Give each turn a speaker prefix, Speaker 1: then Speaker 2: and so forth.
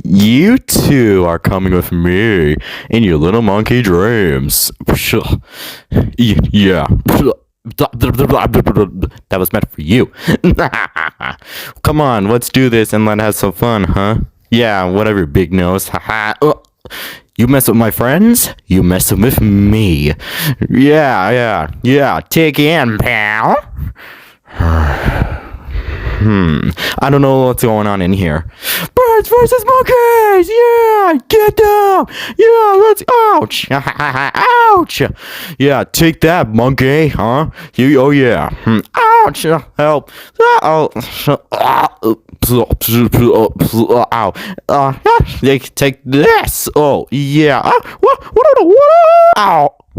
Speaker 1: You two are coming with me in your little monkey dreams. Yeah. That was meant for you. Come on, let's do this and let's have some fun, huh? Yeah, whatever, big nose. You mess with my friends, you mess with me. Yeah. Take in, pal. I don't know what's going on in here. Birds versus monkeys! Yeah! Get down! Yeah, let's. Ouch! Ouch! Yeah, take that, monkey, huh? You, oh yeah. Ouch! Help! Ow! Ow! Take this! Oh, yeah. What? Ow!